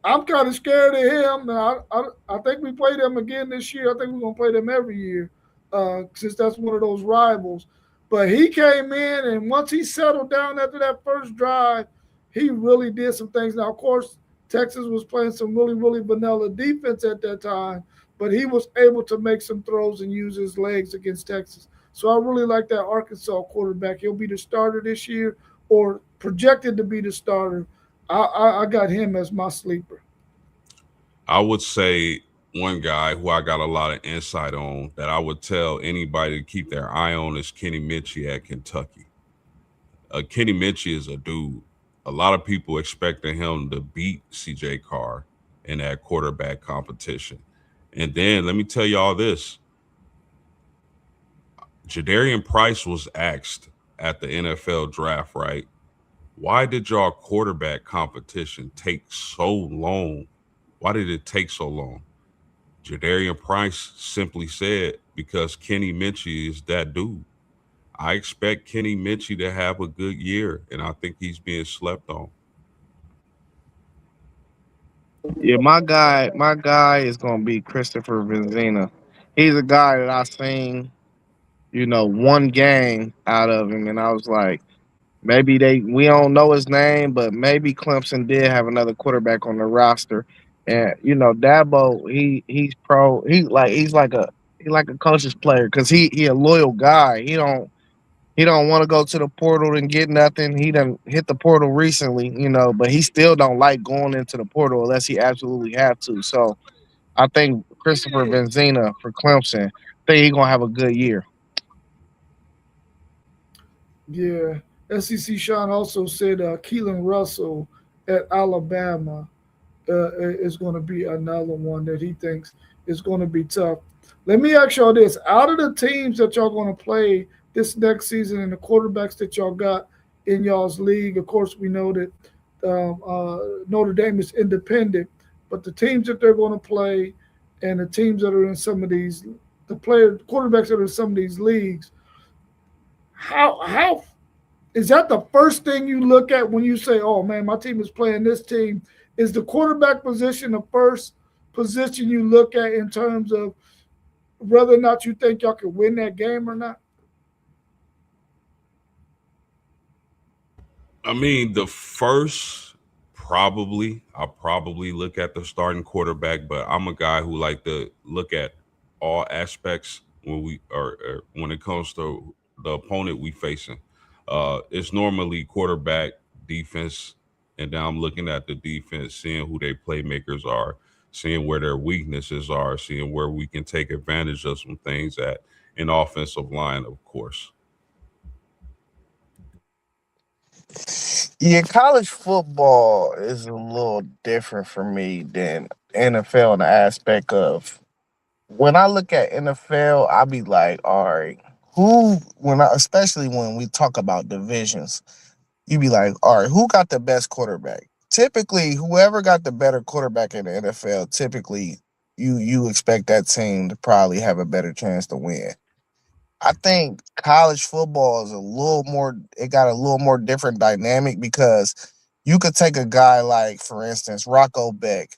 [SPEAKER 1] I'm kind of scared of him. I think we play them again this year. I think we're gonna play them every year, since that's one of those rivals. But he came in, and once he settled down after that first drive, he really did some things. Now, of course, Texas was playing some really, really vanilla defense at that time, but he was able to make some throws and use his legs against Texas. So I really like that Arkansas quarterback. He'll be the starter this year, or projected to be the starter. I got him as my sleeper.
[SPEAKER 2] I would say one guy who I got a lot of insight on that I would tell anybody to keep their eye on is Kenny Minchie at Kentucky. Kenny Minchie is a dude. A lot of people expecting him to beat CJ Carr in that quarterback competition. And then let me tell y'all this: Jadarian Price was asked at the NFL draft, right? Why did y'all quarterback competition take so long? Why did it take so long? Jadarian Price simply said, because Kenny Minchie is that dude. I expect Kenny Minchie to have a good year, and I think he's being slept on.
[SPEAKER 3] Yeah, my guy is gonna be Christopher Benzina. He's a guy that I seen, one game out of him, and I was like, maybe we don't know his name, but maybe Clemson did have another quarterback on the roster. And Dabo, he's pro. He's like a coach's player because he a loyal guy. He don't want to go to the portal and get nothing. He done hit the portal recently, but he still don't like going into the portal unless he absolutely have to. So I think Christopher Benzina for Clemson, think he gonna have a good year.
[SPEAKER 1] Yeah. SEC Sean also said Keelan Russell at Alabama is going to be another one that he thinks is going to be tough. Let me ask y'all this: out of the teams that y'all going to play this next season and the quarterbacks that y'all got in y'all's league, of course we know that Notre Dame is independent, but the teams that they're going to play and the teams that are in some of these, the quarterbacks that are in some of these leagues, how is that the first thing you look at when you say, "Oh man, my team is playing this team"? Is the quarterback position the first position you look at in terms of whether or not you think y'all can win that game or not?
[SPEAKER 2] I mean, the first I'll probably look at the starting quarterback, but I'm a guy who like to look at all aspects when or when it comes to the opponent we facing. It's normally quarterback, defense, and then I'm looking at the defense, seeing who their playmakers are, seeing where their weaknesses are, seeing where we can take advantage of some things at an offensive line, of course.
[SPEAKER 3] Yeah, college football is a little different for me than NFL in the aspect of when I look at NFL, I be like, all right, especially when we talk about divisions, you be like, all right, who got the best quarterback? Typically, whoever got the better quarterback in the NFL, typically you expect that team to probably have a better chance to win. I think college football is a little more. It got a little more different dynamic because you could take a guy like, for instance, Rocco Beck.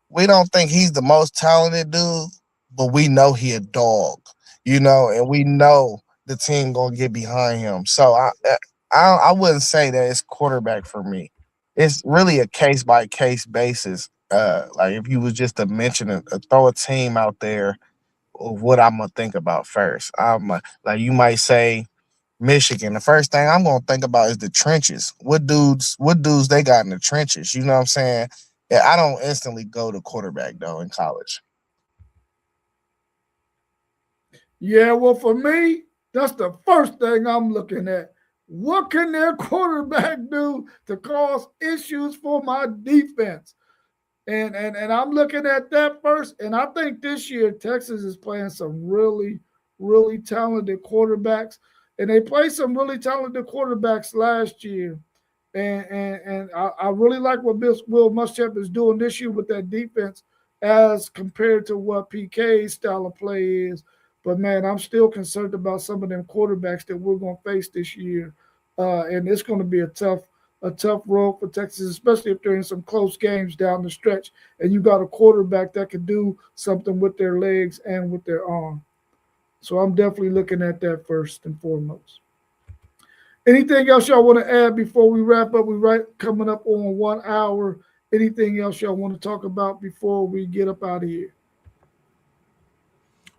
[SPEAKER 3] We don't think he's the most talented dude, but we know he a dog, and we know the team gonna get behind him. So I wouldn't say that it's quarterback for me. It's really a case by case basis. Like if you was just to mention throw a team out there of what I'm gonna think about first. Like you might say Michigan. The first thing I'm gonna think about is the trenches. What dudes they got in the trenches? You know what I'm saying? Yeah, I don't instantly go to quarterback though in college.
[SPEAKER 1] Yeah, well, for me, that's the first thing I'm looking at. What can their quarterback do to cause issues for my defense? And I'm looking at that first. And I think this year Texas is playing some really, really talented quarterbacks. And they played some really talented quarterbacks last year. And I really like what Will Muschamp is doing this year with that defense as compared to what PK's style of play is. But man, I'm still concerned about some of them quarterbacks that we're going to face this year, and it's going to be a tough road for Texas, especially if they're in some close games down the stretch, and you got a quarterback that can do something with their legs and with their arm. So I'm definitely looking at that first and foremost. Anything else y'all want to add before we wrap up? We're right coming up on 1 hour. Anything else y'all want to talk about before we get up out of here?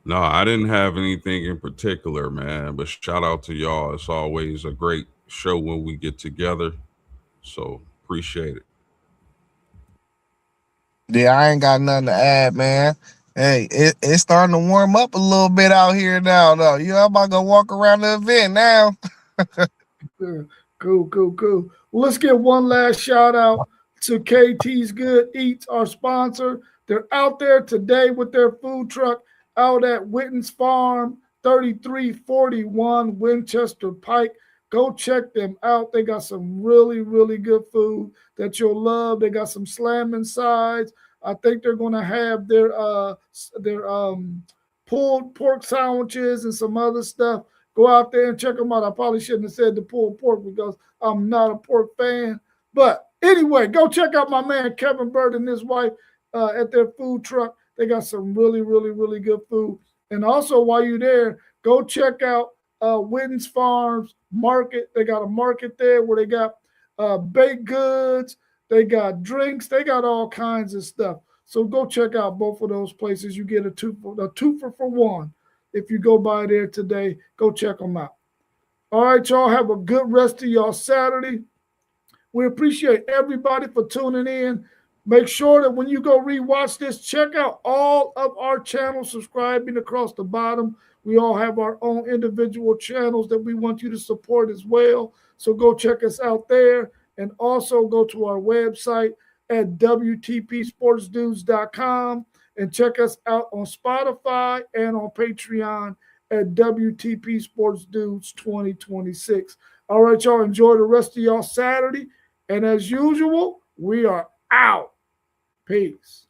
[SPEAKER 2] No, I didn't have anything in particular, man. But shout out to y'all. It's always a great show when we get together. So appreciate it.
[SPEAKER 3] Yeah, I ain't got nothing to add, man. Hey, it's starting to warm up a little bit out here now, though. I'm about to go walk around the event now.
[SPEAKER 1] Cool, cool, cool. Well, let's get one last shout out to KT's Good Eats, our sponsor. They're out there today with their food truck out at Witten's Farm, 3341 Winchester Pike. Go check them out. They got some really, really good food that you'll love. They got some slamming sides. I think they're going to have their pulled pork sandwiches and some other stuff. Go out there and check them out. I probably shouldn't have said the pulled pork because I'm not a pork fan. But anyway, go check out my man Kevin Bird and his wife at their food truck. They got some really, really, really good food. And also, while you're there, go check out Witten's Farms Market. They got a market there where they got baked goods, they got drinks, they got all kinds of stuff. So go check out both of those places. You get a twofer for one. If you go by there today, go check them out. All right, y'all, have a good rest of y'all Saturday. We appreciate everybody for tuning in. Make sure that when you go rewatch this, check out all of our channels, subscribing across the bottom. We all have our own individual channels that we want you to support as well. So go check us out there, and also go to our website at WTPSportsDudes.com and check us out on Spotify and on Patreon at WTP Sports Dudes 2026. All right, y'all, enjoy the rest of y'all Saturday. And as usual, we are out. Peace.